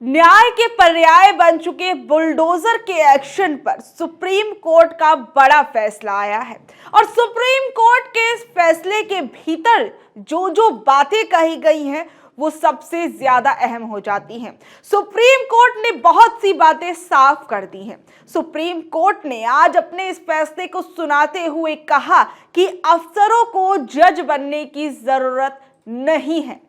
न्याय के पर्याय बन चुके बुलडोजर के एक्शन पर सुप्रीम कोर्ट का बड़ा फैसला आया है और सुप्रीम कोर्ट के इस फैसले के भीतर जो जो बातें कही गई हैं वो सबसे ज्यादा अहम हो जाती हैं। सुप्रीम कोर्ट ने बहुत सी बातें साफ कर दी हैं। सुप्रीम कोर्ट ने आज अपने इस फैसले को सुनाते हुए कहा कि अफसरों को जज बनने की जरूरत नहीं है।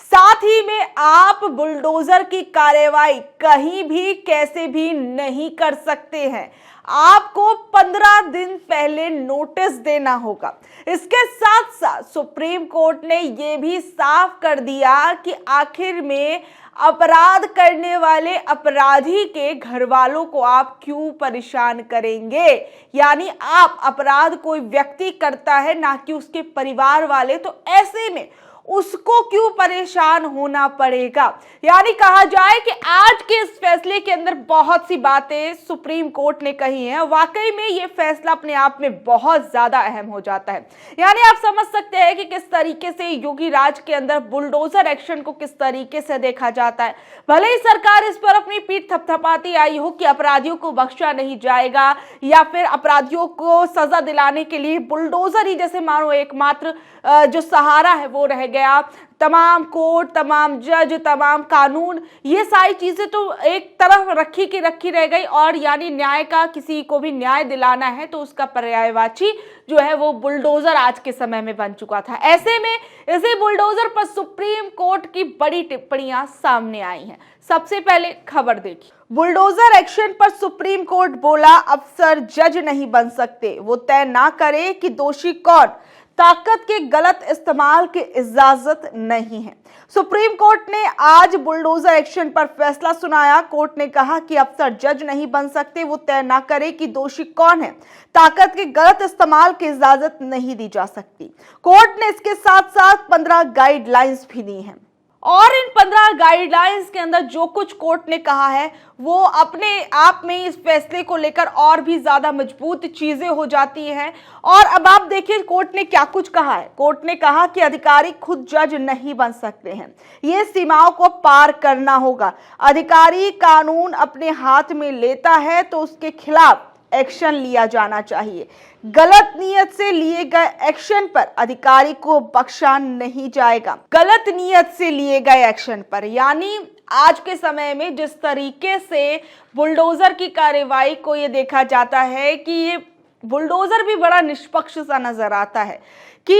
साथ ही में आप बुलडोजर की कार्रवाई कहीं भी कैसे भी नहीं कर सकते हैं। आपको 15 दिन पहले नोटिस देना होगा। इसके साथ साथ सुप्रीम कोर्ट ने यह भी साफ कर दिया कि आखिर में अपराध करने वाले अपराधी के घर वालों को आप क्यों परेशान करेंगे। यानी आप अपराध कोई व्यक्ति करता है ना कि उसके परिवार वाले, तो ऐसे में उसको क्यों परेशान होना पड़ेगा। यानी कहा जाए कि आज के इस फैसले के अंदर बहुत सी बातें सुप्रीम कोर्ट ने कही हैं। वाकई में ये फैसला अपने आप में बहुत ज्यादा अहम हो जाता है। यानी आप समझ सकते हैं कि किस तरीके से योगी राज के अंदर बुलडोजर एक्शन को किस तरीके से देखा जाता है। भले ही सरकार इस पर अपनी पीठ थपथपाती आई हो कि अपराधियों को बख्शा नहीं जाएगा या फिर अपराधियों को सजा दिलाने के लिए बुलडोजर ही जैसे मानो एकमात्र जो सहारा है वो रह गया। तमाम कोर्ट, तमाम जज, तमाम कानून, ये सारी चीजें तो एक तरफ रखी की रखी रह गई और यानी न्याय का, किसी को भी न्याय दिलाना है तो उसका पर्यायवाची जो है वो बुलडोजर आज के समय में बन चुका था। ऐसे में इसी बुलडोजर पर सुप्रीम कोर्ट की बड़ी टिप्पणियां सामने आई हैं। सबसे पहले खबर देखिए। बुलडोजर एक्शन पर सुप्रीम कोर्ट बोला, अफसर जज नहीं बन सकते, वो तय ना करे कि दोषी कौन, ताकत के गलत इस्तेमाल की इजाजत नहीं है। सुप्रीम कोर्ट ने आज बुलडोजर एक्शन पर फैसला सुनाया। कोर्ट ने कहा कि अफसर जज नहीं बन सकते, वो तय ना करे कि दोषी कौन है, ताकत के गलत इस्तेमाल की इजाजत नहीं दी जा सकती। कोर्ट ने इसके साथ साथ 15 गाइडलाइंस भी दी हैं और इन 15 गाइडलाइंस के अंदर जो कुछ कोर्ट ने कहा है वो अपने आप में इस फैसले को लेकर और भी ज्यादा मजबूत चीजें हो जाती हैं। और अब आप देखिए कोर्ट ने क्या कुछ कहा है। कोर्ट ने कहा कि अधिकारी खुद जज नहीं बन सकते हैं, ये सीमाओं को पार करना होगा। अधिकारी कानून अपने हाथ में लेता है तो उसके खिलाफ एक्शन लिया जाना चाहिए। गलत नीयत से लिए गए एक्शन पर अधिकारी को बख्शा नहीं जाएगा। गलत नीयत से लिए गए एक्शन पर, यानी आज के समय में जिस तरीके से बुलडोजर की कार्रवाई को ये देखा जाता है कि ये बुलडोजर भी बड़ा निष्पक्ष सा नजर आता है कि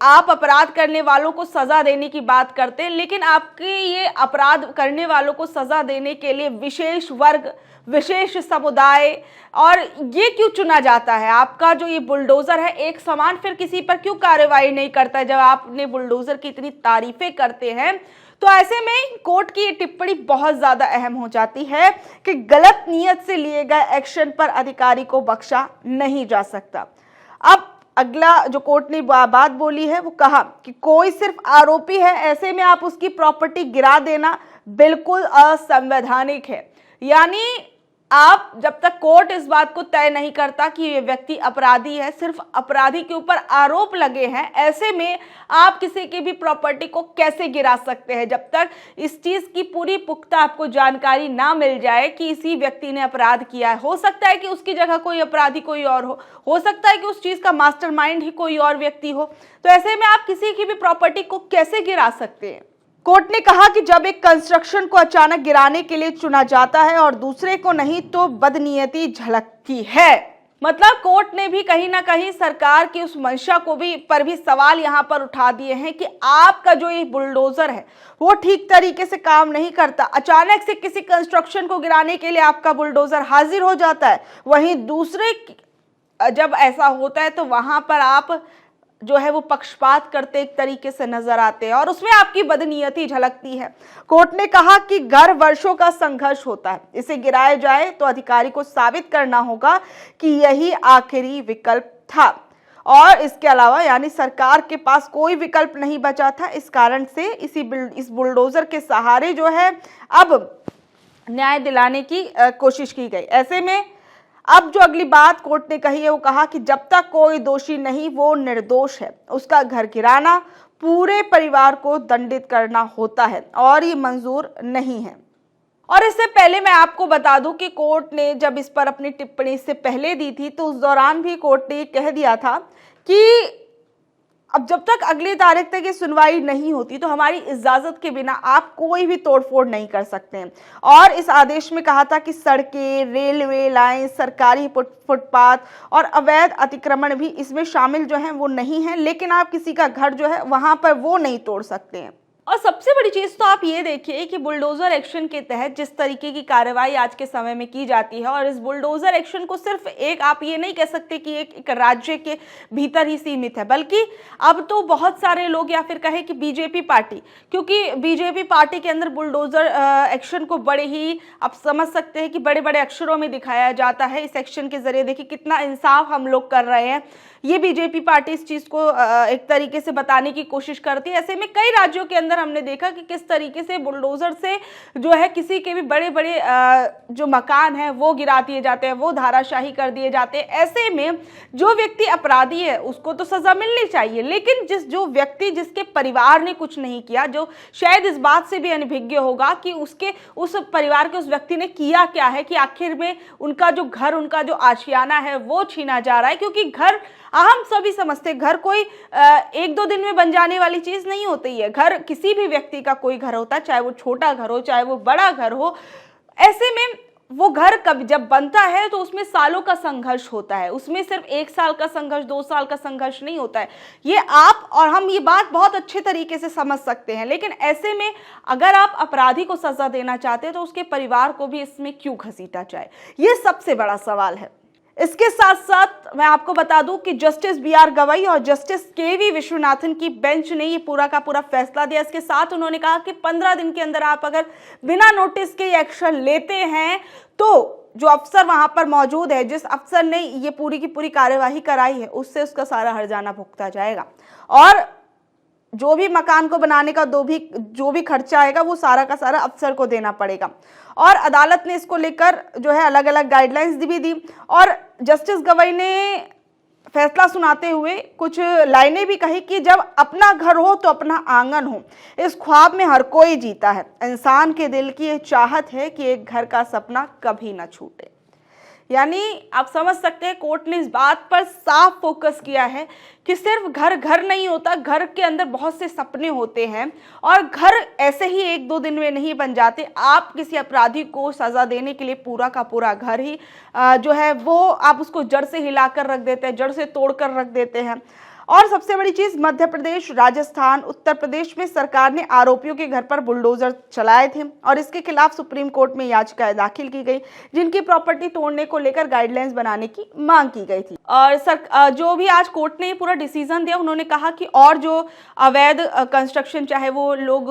आप अपराध करने वालों को सजा देने की बात करते हैं, लेकिन आपके ये अपराध करने वालों को सजा देने के लिए विशेष वर्ग, विशेष समुदाय और ये क्यों चुना जाता है। आपका जो ये बुलडोजर है एक समान फिर किसी पर क्यों कार्रवाई नहीं करता है। जब आपने बुलडोजर की इतनी तारीफें करते हैं तो ऐसे में कोर्ट की ये टिप्पणी बहुत ज्यादा अहम हो जाती है कि गलत नीयत से लिए गए एक्शन पर अधिकारी को बख्शा नहीं जा सकता। अब अगला जो कोर्ट ने बात बोली है वो कहा कि कोई सिर्फ आरोपी है, ऐसे में आप उसकी प्रॉपर्टी गिरा देना बिल्कुल असंवैधानिक है। यानी आप जब तक कोर्ट इस बात को तय नहीं करता कि ये व्यक्ति अपराधी है, सिर्फ अपराधी के ऊपर आरोप लगे हैं, ऐसे में आप किसी की भी प्रॉपर्टी को कैसे गिरा सकते हैं जब तक इस चीज की पूरी पुख्ता आपको जानकारी ना मिल जाए कि इसी व्यक्ति ने अपराध किया है। हो सकता है कि उसकी जगह कोई अपराधी कोई और हो सकता है कि उस चीज का मास्टरमाइंड ही कोई और व्यक्ति हो। तो ऐसे में आप किसी की भी प्रॉपर्टी को कैसे गिरा सकते हैं। कोर्ट ने कहा कि जब एक कंस्ट्रक्शन को अचानक गिराने के लिए चुना जाता है और दूसरे को नहीं तो बदनीयती झलकती है। मतलब कोर्ट ने भी कहीं ना कहीं सरकार की उस मंशा को भी सवाल यहां पर उठा दिए हैं कि आपका जो ये बुलडोजर है वो ठीक तरीके से काम नहीं करता। अचानक से किसी कंस्ट्रक्शन को गिराने के लिए आपका बुलडोजर हाजिर हो जाता है, वहीं दूसरे जब ऐसा होता है तो वहां पर आप जो है वो पक्षपात करते एक तरीके से नजर आते हैं और उसमें आपकी बदनीयती झलकती है। कोर्ट ने कहा कि घर वर्षों का संघर्ष होता है, इसे गिराया जाए तो अधिकारी को साबित करना होगा कि यही आखिरी विकल्प था और इसके अलावा यानी सरकार के पास कोई विकल्प नहीं बचा था। इस कारण से इस बुलडोजर के सहारे जो है अब न्याय दिलाने की कोशिश की गई। ऐसे में अब जो अगली बात कोर्ट ने कही है वो कहा कि जब तक कोई दोषी नहीं वो निर्दोष है, उसका घर गिराना पूरे परिवार को दंडित करना होता है और ये मंजूर नहीं है। और इससे पहले मैं आपको बता दूं कि कोर्ट ने जब इस पर अपनी टिप्पणी इससे पहले दी थी तो उस दौरान भी कोर्ट ने कह दिया था कि अब जब तक अगली तारीख तक ये सुनवाई नहीं होती तो हमारी इजाजत के बिना आप कोई भी तोड़फोड़ नहीं कर सकते हैं। और इस आदेश में कहा था कि सड़कें, रेलवे लाइन, सरकारी फुटपाथ और अवैध अतिक्रमण भी इसमें शामिल जो हैं वो नहीं है, लेकिन आप किसी का घर जो है वहां पर वो नहीं तोड़ सकते हैं। और सबसे बड़ी चीज तो आप ये देखिए कि बुलडोजर एक्शन के तहत जिस तरीके की कार्रवाई आज के समय में की जाती है, और इस बुलडोजर एक्शन को सिर्फ एक आप ये नहीं कह सकते कि एक राज्य के भीतर ही सीमित है, बल्कि अब तो बहुत सारे लोग या फिर कहे कि बीजेपी पार्टी, क्योंकि बीजेपी पार्टी के अंदर बुलडोजर एक्शन को बड़े ही आप समझ सकते हैं कि बड़े बड़े अक्षरों में दिखाया जाता है। इस एक्शन के जरिए देखिए कितना इंसाफ हम लोग कर रहे हैं, ये बीजेपी पार्टी इस चीज को एक तरीके से बताने की कोशिश करती है। ऐसे में कई राज्यों के अंदर हमने देखा कि किस तरीके से बुलडोजर से जो है किसी के भी बड़े बड़े जो मकान है वो गिरा दिए जाते हैं, वो धाराशाही कर दिए जाते हैं। ऐसे में जो व्यक्ति अपराधी है उसको तो सजा मिलनी चाहिए, लेकिन जो व्यक्ति जिसके परिवार ने कुछ नहीं किया, जो शायद इस बात से भी अनभिज्ञ होगा कि उसके उस परिवार के उस व्यक्ति ने किया क्या है कि आखिर में उनका जो घर, उनका जो आशियाना है वो छीना जा रहा है। क्योंकि घर हम सभी समझते हैं घर कोई एक दो दिन में बन जाने वाली चीज नहीं होती है। घर किसी भी व्यक्ति का कोई घर होता है, चाहे वो छोटा घर हो चाहे वो बड़ा घर हो। ऐसे में वो घर कब जब बनता है तो उसमें सालों का संघर्ष होता है, उसमें सिर्फ 1 साल का संघर्ष, 2 साल का संघर्ष नहीं होता है। ये आप और हम ये बात बहुत अच्छे तरीके से समझ सकते हैं, लेकिन ऐसे में अगर आप अपराधी को सजा देना चाहते हैं तो उसके परिवार को भी इसमें क्यों घसीटा जाए, ये सबसे बड़ा सवाल है। इसके साथ साथ मैं आपको बता दूं कि जस्टिस BR गवई और जस्टिस KV विश्वनाथन की बेंच ने ये पूरा का पूरा फैसला दिया। इसके साथ उन्होंने कहा कि 15 दिन के अंदर आप अगर बिना नोटिस के एक्शन लेते हैं तो जो अफसर वहां पर मौजूद है, जिस अफसर ने ये पूरी की पूरी कार्यवाही कराई है, उससे उसका सारा हर्जाना भुगता जाएगा और जो भी मकान को बनाने का जो भी खर्चा आएगा वो सारा का सारा अफसर को देना पड़ेगा। और अदालत ने इसको लेकर जो है अलग अलग गाइडलाइंस भी दी और जस्टिस गवई ने फैसला सुनाते हुए कुछ लाइनें भी कही कि जब अपना घर हो तो अपना आंगन हो, इस ख्वाब में हर कोई जीता है। इंसान के दिल की ये चाहत है कि एक घर का सपना कभी ना छूटे। यानी आप समझ सकते हैं कोर्ट ने इस बात पर साफ फोकस किया है कि सिर्फ घर घर नहीं होता, घर के अंदर बहुत से सपने होते हैं और घर ऐसे ही 1-2 दिन में नहीं बन जाते। आप किसी अपराधी को सजा देने के लिए पूरा का पूरा घर ही जो है वो आप उसको जड़ से हिलाकर रख देते हैं, जड़ से तोड़कर रख देते हैं। और सबसे बड़ी चीज, मध्य प्रदेश, राजस्थान, उत्तर प्रदेश में सरकार ने आरोपियों के घर पर बुलडोजर चलाए थे और इसके खिलाफ सुप्रीम कोर्ट में याचिकाएं दाखिल की गई, जिनकी प्रॉपर्टी तोड़ने को लेकर गाइडलाइंस बनाने की मांग की गई थी। और जो भी आज कोर्ट ने पूरा डिसीजन दिया, उन्होंने कहा कि और जो अवैध कंस्ट्रक्शन, चाहे वो लोग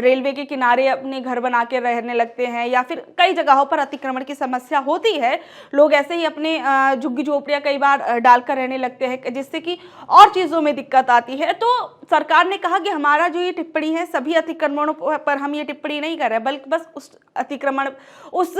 रेलवे के किनारे अपने घर बना के रहने लगते हैं या फिर कई जगहों पर अतिक्रमण की समस्या होती है, लोग ऐसे ही अपने झुग्गी झोपड़ियां कई बार डालकर रहने लगते हैं, जिससे कि और चीजों में दिक्कत आती है। तो सरकार ने कहा कि हमारा जो ये टिप्पणी है, सभी अतिक्रमणों पर हम ये टिप्पणी नहीं कर रहे हैं, बल्कि बस उस अतिक्रमण, उस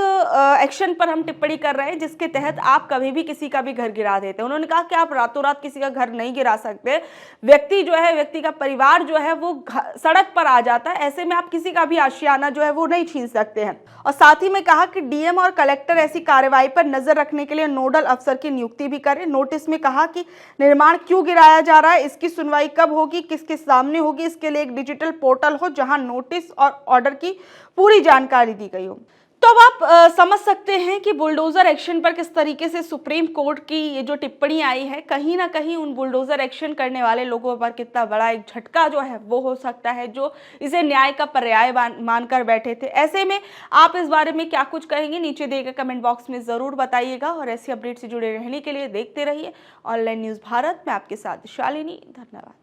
एक्शन पर हम टिप्पणी कर रहे हैं जिसके तहत आप कभी भी किसी का भी घर गिरा देते हैं। उन्होंने कहा कि आप रातों रात किसी का घर नहीं गिरा सकते, व्यक्ति जो है, व्यक्ति का परिवार जो है वो सड़क पर आ जाता है, ऐसे में आप किसी का भी आशियाना जो है वो नहीं छीन सकते हैं। और साथ ही में कहा कि DM और कलेक्टर ऐसी कार्रवाई पर नजर रखने के लिए नोडल अफसर की नियुक्ति भी करें। नोटिस में कहा कि निर्माण क्यों गिराया जा रहा है, इसकी सुनवाई कब होगी, किसके सामने होगी, इसके लिए एक डिजिटल पोर्टल हो जहां नोटिस और ऑर्डर की पूरी जानकारी दी गई हो। तो अब आप समझ सकते हैं कि बुलडोजर एक्शन पर किस तरीके से सुप्रीम कोर्ट की ये जो टिप्पणी आई है, कहीं ना कहीं उन बुलडोजर एक्शन करने वाले लोगों पर कितना बड़ा एक झटका जो है वो हो सकता है, जो इसे न्याय का पर्याय मानकर बैठे थे। ऐसे में आप इस बारे में क्या कुछ कहेंगे, नीचे दिए गए कमेंट बॉक्स में जरूर बताइएगा और ऐसी अपडेट से जुड़े रहने के लिए देखते रहिए ऑनलाइन न्यूज भारत। मैं आपके साथ शालिनी, धन्यवाद।